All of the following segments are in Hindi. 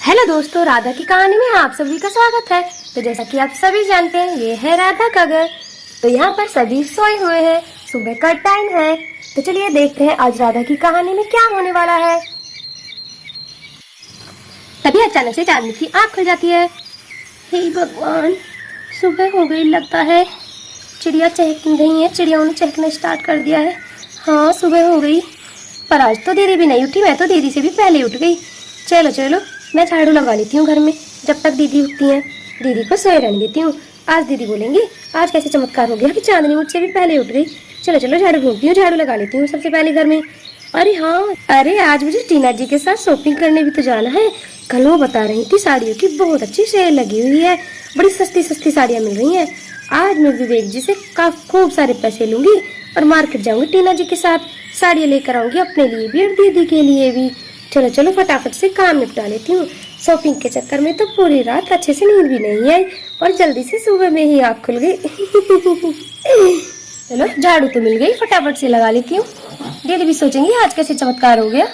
हेलो दोस्तों, राधा की कहानी में आप सभी का स्वागत है। तो जैसा कि आप सभी जानते हैं, ये है राधा का घर। तो यहाँ पर सभी सोए हुए हैं, सुबह का टाइम है। तो चलिए देखते हैं आज राधा की कहानी में क्या होने वाला है। तभी अचानक से चांदनी की आँख खुल जाती है। हे भगवान, सुबह हो गई लगता है। चिड़िया चहक रही है, चिड़ियाओं ने चहकना स्टार्ट कर दिया है। हाँ, सुबह हो गई, पर आज तो दीदी भी नहीं उठी। मैं तो दीदी से भी पहले उठ गई। चलो चलो, मैं झाड़ू लगा लेती हूँ घर में जब तक दीदी उठती हैं। दीदी को सोए रहने देती हूँ। आज दीदी बोलेंगी आज कैसे चमत्कार हो गया कि चांदनी मुझसे भी पहले उठ गई। चलो चलो, झाड़ू फूंकती हूँ, झाड़ू लगा लेती हूँ सबसे पहले घर में। अरे हाँ, अरे आज मुझे टीना जी के साथ शॉपिंग करने भी तो जाना है। कल वो बता रही थी साड़ियों की बहुत अच्छी सेल लगी हुई है, बड़ी सस्ती सस्ती साड़ियाँ मिल रही हैं। आज मैं विवेक जी से खूब सारे पैसे लूंगी और मार्केट जाऊंगी टीना जी के साथ। साड़ियाँ लेकर आऊंगी अपने लिए भी और दीदी के लिए भी। चलो चलो, फटाफट से काम निपटा लेती हूँ। शॉपिंग के चक्कर में तो पूरी रात अच्छे से नींद भी नहीं आई और जल्दी से सुबह में ही आँख खुल गई। चलो, झाड़ू तो मिल गई, फटाफट से लगा लेती हूँ। दीदी भी सोचेंगी आज कैसे चमत्कार हो गया।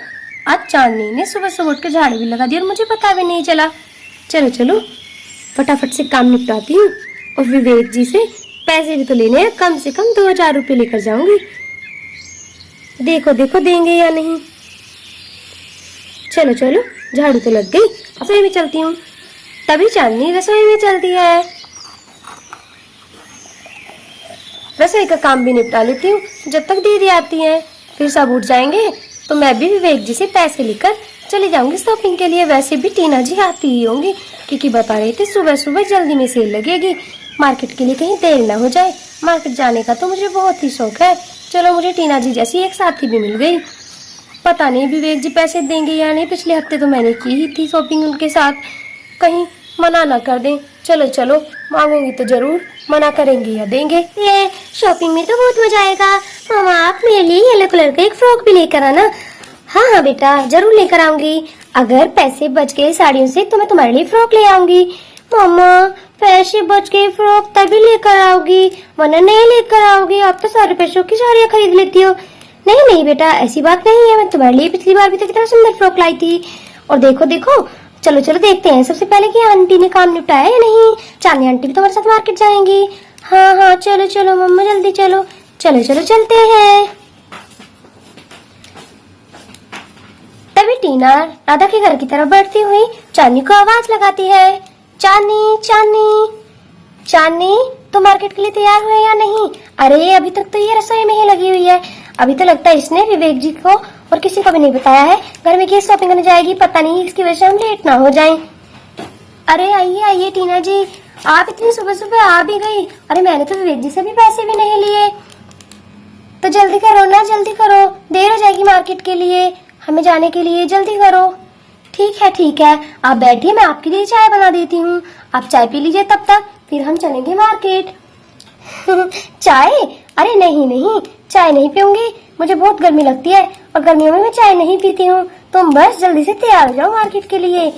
आज चांदनी ने सुबह सुबह उठ के झाड़ू भी लगा दिया और मुझे पता भी नहीं चला। चलो चलो, फटाफट से काम निपटाती हूँ और विवेक जी से पैसे भी तो लेने हैं। कम से कम 2000 रुपये लेकर जाऊंगी। देखो देखो देंगे या नहीं। चलो चलो, झाड़ू तो लग गई, रसोई में चलती हूँ। तभी चांदनी रसोई में चलती है। रसोई का काम भी निपटा लेती हूँ जब तक दीदी आती है। फिर सब उठ जाएंगे तो मैं भी विवेक जी से पैसे लेकर चली जाऊंगी शॉपिंग के लिए। वैसे भी टीना जी आती ही होंगी क्योंकि बता रही थी सुबह सुबह जल्दी में सेल लगेगी। मार्केट के लिए कहीं देर ना हो जाए। मार्केट जाने का तो मुझे बहुत ही शौक है। चलो, मुझे टीना जी जैसी एक साथी भी मिल गई। पता नहीं विवेक जी पैसे देंगे या नहीं। पिछले हफ्ते तो मैंने की ही थी शॉपिंग उनके साथ, कहीं मना ना कर दें। चलो चलो, मांगूंगी तो जरूर, मना करेंगे या देंगे। ये शॉपिंग में तो बहुत मजा आएगा। मामा, आप मेरे लिए येलो कलर का एक फ्रॉक भी लेकर आना। हाँ हाँ बेटा, जरूर लेकर आऊंगी। अगर पैसे बच गए साड़ियों से तो मैं तुम्हारे लिए फ्रॉक ले आऊंगी। मामा, पैसे बच गए फ्रॉक तभी लेकर आओगी, वरना नहीं लेकर आओगी। आप तो सारे पैसों की साड़ियाँ खरीद लेती हो। नहीं नहीं बेटा, ऐसी बात नहीं है। मैं तुम्हारे लिए पिछली बार भी तो कितना सुंदर फ्रॉक लाई थी। और देखो देखो, चलो चलो देखते हैं सबसे पहले कि आंटी ने काम निपटाया या नहीं। चांदनी आंटी भी तुम्हारे साथ मार्केट जाएंगी। हाँ हाँ, चलो चलो मम्मा, जल्दी चलो। चलो चलो, चलते हैं। तभी टीना राधा के घर की तरफ बढ़ती हुई चांदनी को आवाज लगाती है। चांदनी चांदनी चांदनी, तो मार्केट के लिए तैयार हुए या नहीं? अरे अभी तक तो ये रसोई में ही लगी हुई है। अभी तो लगता है इसने विवेक जी को और किसी को भी नहीं बताया है घर में कि शॉपिंग करने जाएगी। पता नहीं इसकी वजह से हम लेट ना हो जाएं। अरे आइए आइए टीना जी, आप इतनी सुबह सुबह आ भी गई। अरे मैंने तो विवेक जी से भी पैसे भी नहीं लिए। तो जल्दी करो ना, जल्दी करो, देर हो जाएगी मार्केट के लिए, हमें जाने के लिए। जल्दी करो। ठीक है, आप बैठिए, मैं आपके लिए चाय बना देती हूँ। आप चाय पी लीजिए तब तक, फिर हम चलेंगे मार्केट। चाय? अरे नहीं नहीं, चाय नहीं पीऊंगी। मुझे बहुत गर्मी लगती है और गर्मियों में मैं चाय नहीं पीती हूँ। तुम बस जल्दी से तैयार हो जाओ मार्केट के लिए।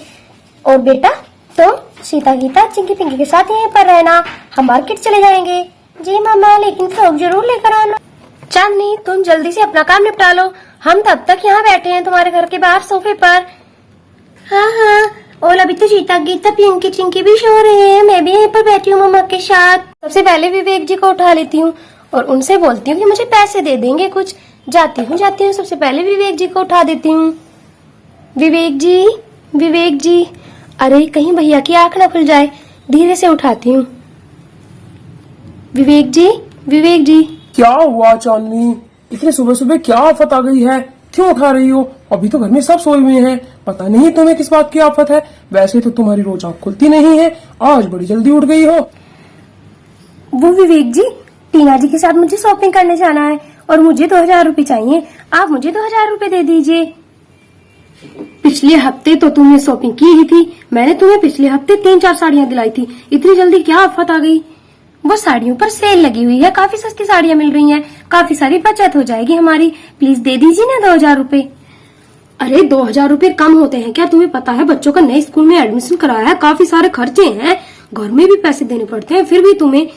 और बेटा, तुम सीता गीता चिंकी पिंकी के साथ यहीं पर रहना, हम मार्केट चले जाएंगे। जी मामा, लेकिन फ्रॉक जरूर लेकर आना। चांदनी, तुम जल्दी से अपना काम निपटा लो। हम तब तक यहाँ बैठे हैं तुम्हारे घर के बाहर सोफे पर। हाँ हाँ, और अभी तो सीता गीता पिंकी चिंकी भी सो रहे हैं। मैं भी यहीं पर बैठी हूँ मम्मा के साथ। सबसे पहले विवेक जी को उठा लेती हूँ और उनसे बोलती हूँ कि मुझे पैसे दे देंगे कुछ। जाती हूँ, सबसे पहले विवेक जी को उठा देती हूँ। विवेक जी। अरे कहीं भैया की आंख ना खुल जाए। धीरे से उठाती हूँ। विवेक जी। क्या हुआ चांदनी, इतने सुबह सुबह क्या आफत आ गई है? क्यों उठा रही हो? अभी तो घर में सब सोए हुए हैं। पता नहीं तुम्हें किस बात की आफत है। वैसे तो तुम्हारी रोज आँख खुलती नहीं है, आज बड़ी जल्दी उठ गई हो। वो विवेक जी, टीना जी के साथ मुझे शॉपिंग करने जाना है और मुझे 2000 रुपए चाहिए। आप मुझे 2000 रुपए दे दीजिए। पिछले हफ्ते तो तुमने शॉपिंग की ही थी। मैंने तुम्हें पिछले हफ्ते 3-4 साड़ियाँ दिलाई थी। इतनी जल्दी क्या आफत आ गई? वो साड़ियों पर सेल लगी हुई है, काफी सस्ती साड़ियाँ मिल रही हैं, काफी सारी बचत हो जाएगी हमारी। प्लीज दे दीजिए ना 2000 रुपए। अरे 2000 रुपए कम होते हैं क्या? तुम्हें पता है बच्चों का नए स्कूल में एडमिशन कराया है, काफी सारे खर्चे हैं, घर में भी पैसे देने पड़ते हैं। फिर भी तुम्हें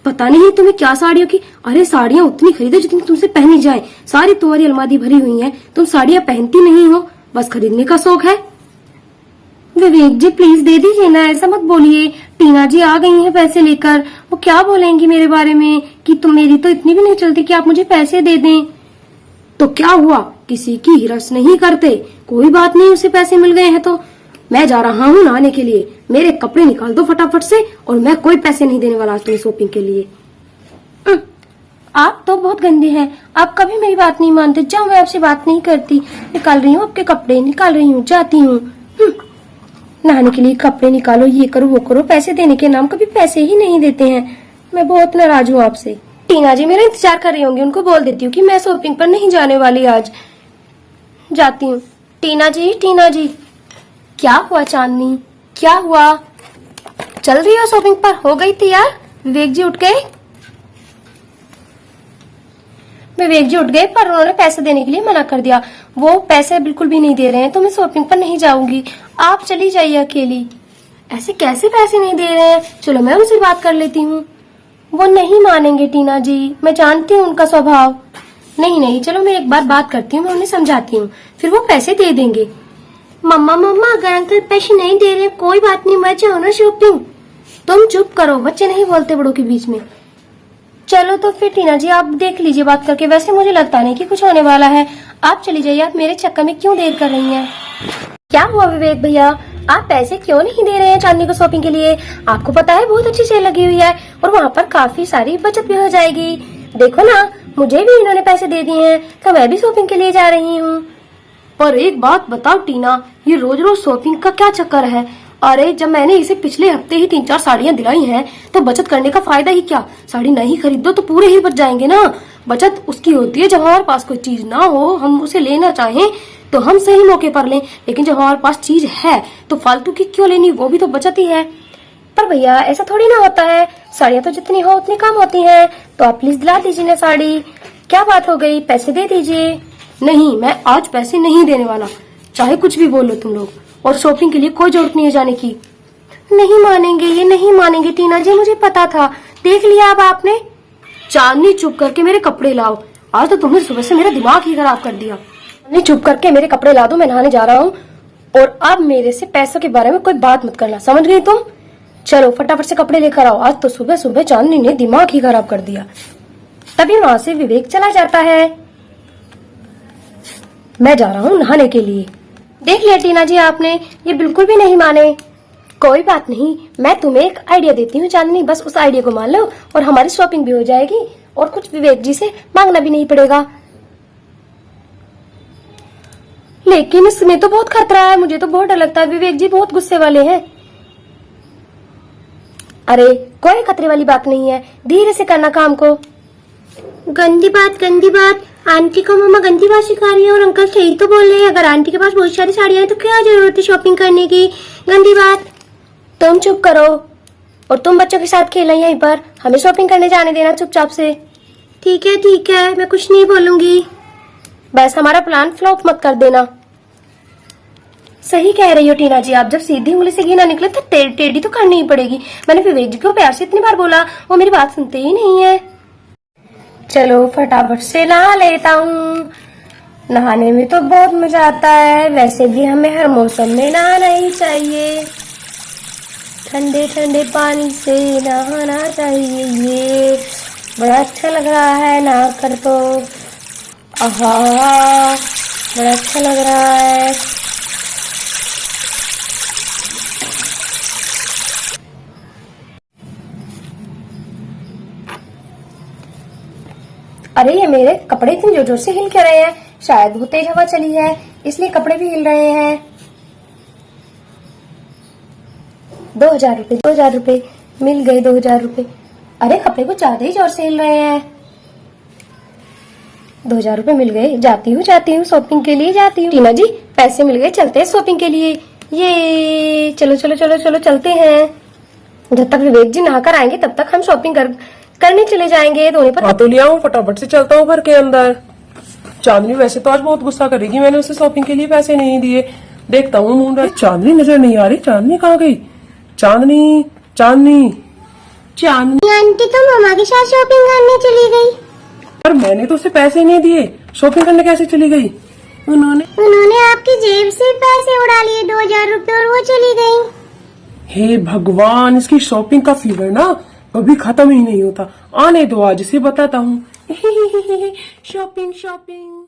पता नहीं तुम्हें क्या साड़ियों की। अरे साड़ियाँ उतनी खरीदो जितनी तुमसे पहनी जाए। सारी तुम्हारी अलमारी भरी हुई है, तुम साड़ियाँ पहनती नहीं हो, बस खरीदने का शौक है। विवेक जी प्लीज दे दीजिए ना, ऐसा मत बोलिए। टीना जी आ गई हैं पैसे लेकर, वो क्या बोलेंगी मेरे बारे में कि तुम, मेरी तो इतनी भी नहीं चलती कि आप मुझे पैसे दे दें। तो क्या हुआ, किसी की हिरस नहीं करते, कोई बात नहीं, उसे पैसे मिल गए हैं तो। मैं जा रहा हूँ नहाने के लिए, मेरे कपड़े निकाल दो फटाफट से, और मैं कोई पैसे नहीं देने वाला आज तुम्हें शॉपिंग के लिए। आप तो बहुत गंदे हैं, आप कभी मेरी बात नहीं मानते। जाओ, मैं आपसे बात नहीं करती, निकाल रही हूँ आपके कपड़े, निकाल रही हूँ, जाती हूँ। नहाने के लिए कपड़े निकालो, ये करो वो करो, पैसे देने के नाम कभी पैसे ही नहीं देते हैं। मैं बहुत नाराज हूँ आपसे। टीना जी मेरा इंतजार कर रही होंगी, उनको बोल देती हूँ कि मैं शॉपिंग पर नहीं जाने वाली आज, जाती हूँ। टीना जी, टीना जी। क्या हुआ चांदनी, क्या हुआ? चल रही हो शॉपिंग पर? हो गई तैयार? विवेक जी उठ गए? विवेक जी उठ गए, पर उन्होंने पैसे देने के लिए मना कर दिया। वो पैसे बिल्कुल भी नहीं दे रहे हैं, तो मैं शॉपिंग पर नहीं जाऊंगी, आप चली जाइए अकेली। ऐसे कैसे पैसे नहीं दे रहे हैं? चलो मैं उनसे बात कर लेती हूँ। वो नहीं मानेंगे टीना जी, मैं जानती हूँ उनका स्वभाव। नहीं नहीं, चलो मैं एक बार बात करती हूँ, मैं उन्हें समझाती हूँ, फिर वो पैसे दे देंगे। मम्मा मम्मा, अगर अंकल पैसे नहीं दे रहे कोई बात नहीं, मैं जाऊँ ना शॉपिंग। तुम चुप करो, बच्चे नहीं बोलते बड़ों के बीच में। चलो तो फिर टीना जी आप देख लीजिए बात करके, वैसे मुझे लगता नहीं कि कुछ होने वाला है। आप चली जाइए, आप मेरे चक्कर में क्यों देर कर रही हैं? क्या हुआ विवेक भैया, आप पैसे क्यों नहीं दे रहे हैं चांदनी को शॉपिंग के लिए? आपको पता है बहुत अच्छी सेल लगी हुई है और वहाँ पर काफी सारी बचत भी हो जाएगी। देखो ना, मुझे भी इन्होंने पैसे दे दिए हैं तो मैं भी शॉपिंग के लिए जा रही हूँ। पर एक बात बताओ टीना, ये रोज रोज शॉपिंग का क्या चक्कर है? अरे जब मैंने इसे पिछले हफ्ते ही 3-4 साड़ियाँ दिलाई हैं तो बचत करने का फायदा ही क्या? साड़ी नहीं खरीदो तो पूरे ही बच जाएंगे ना। बचत उसकी होती है जब हमारे पास कोई चीज ना हो, हम उसे लेना चाहें तो हम सही मौके पर लें, लेकिन जब हमारे पास चीज है तो फालतू की क्यों लेनी, वो भी तो बचत ही है। पर भैया ऐसा थोड़ी ना होता है, साड़ियाँ तो जितनी हो उतनी कम होती हैं, तो आप प्लीज दिला दीजिए ना साड़ी। क्या बात हो गई, पैसे दे दीजिए। नहीं, मैं आज पैसे नहीं देने वाला, चाहे कुछ भी बोलो तुम लोग, और शॉपिंग के लिए कोई जरूरत नहीं है जाने की। नहीं मानेंगे, ये नहीं मानेंगे टीना जी, मुझे पता था। देख लिया अब आपने। चांदनी चुप करके मेरे कपड़े लाओ, आज तो तुमने सुबह से मेरा दिमाग ही खराब कर दिया। चांदनी चुप करके मेरे कपड़े ला दो, मैं नहाने जा रहा हूँ, और अब मेरे से पैसों के बारे में कोई बात मत करना, समझ गई तुम? चलो फटाफट से कपड़े लेकर आओ, आज तो सुबह सुबह चांदनी ने दिमाग ही खराब कर दिया। तभी वहां से विवेक चला जाता है। मैं जा रहा हूँ नहाने के लिए। देख लिया टीना जी आपने, ये बिल्कुल भी नहीं माने। कोई बात नहीं, मैं तुम्हें एक आइडिया देती हूँ चांदनी, बस उस आइडिया को मान लो और हमारी शॉपिंग भी हो जाएगी और कुछ विवेक जी से मांगना भी नहीं पड़ेगा। लेकिन इसमें तो बहुत खतरा है, मुझे तो बहुत डर लगता है, विवेक जी बहुत गुस्से वाले हैं। अरे कोई खतरे वाली बात नहीं है, धीरे से करना काम को। गंदी बात, गंदी बात, आंटी को मम्मा गंदी बात सिखा रही है और अंकल सही तो बोल रहे हैं। अगर आंटी के पास बहुत सारी साड़ियां हैं तो क्या जरूरत है शॉपिंग करने की? गंदी बात। तुम चुप करो और तुम बच्चों के साथ खेलो यहीं पर, हमें शॉपिंग करने जाने देना चुपचाप से। ठीक है, मैं कुछ नहीं बोलूंगी, बस हमारा प्लान फ्लॉप मत कर देना। सही कह रही हो टीना जी, आप जब सीधी उंगली से घी ना निकले तो टेढ़ी तो करनी ही पड़ेगी। मैंने विवेक जी को प्यार से इतनी बार बोला, वो मेरी बात सुनते ही नहीं है। चलो फटाफट से नहा लेता हूँ, नहाने में तो बहुत मजा आता है, वैसे भी हमें हर मौसम में नहाना ही चाहिए, ठंडे ठंडे पानी से नहाना चाहिए। ये बड़ा अच्छा लग रहा है नहा कर तो, आहा बड़ा अच्छा लग रहा है। अरे ये मेरे कपड़े इतनी जोर जोर से हिल क्यों रहे हैं? शायद बहुत तेज हवा चली है इसलिए कपड़े भी हिल रहे हैं। 2000 रुपए, 2000 रुपए मिल गए, 2000 रुपए। अरे कपड़े कुछ ज्यादा ही जोर से हिल रहे हैं। 2000 रुपए मिल गए, जाती हूँ शॉपिंग के लिए जाती हूँ। टीना जी पैसे मिल गए, चलते हैं शॉपिंग के लिए। ये चलो चलो चलो चलो चलते हैं। जब तक विवेक जी नहाकर आएंगे तब तक हम शॉपिंग करने चले जाएंगे। धोने पर तो लिया हूँ, फटाफट से चलता हूँ घर के अंदर। चांदनी वैसे तो आज बहुत गुस्सा करेगी, मैंने उसे शॉपिंग के लिए पैसे नहीं दिए। देखता हूँ मुंडा। चांदनी नजर नहीं आ रही, चांदनी कहाँ गई? चांदनी चांदनी चांदनी आंटी तो मामा के साथ शॉपिंग करने चली गई। पर मैंने तो उसे पैसे नहीं दिए, शॉपिंग करने कैसे चली गई? उन्होंने आपकी जेब से पैसे उड़ा लिए 2000 रुपए और वो चली गई। हे भगवान, इसकी शॉपिंग का फीवर ना कभी खत्म ही नहीं होता। आने दो, आज इसे बताता हूँ। Shopping shopping.